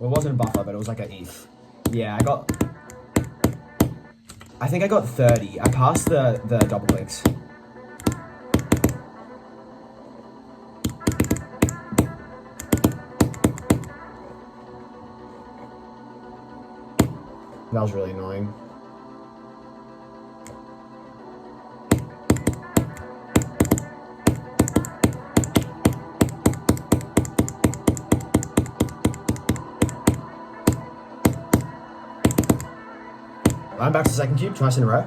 Well, it wasn't a buffer, but it was like an ETH. Yeah, I think I got 30. I passed the double clicks. That was really annoying. I'm back to second cube, twice in a row.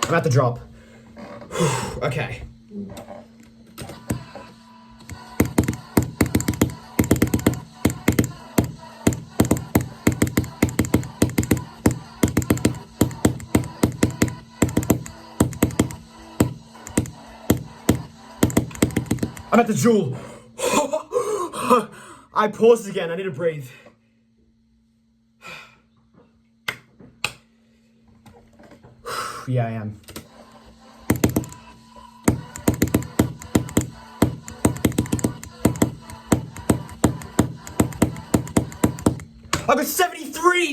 I'm at the drop. Okay. I'm at the jewel. I paused again. I need to breathe. Yeah, I am. I got 73!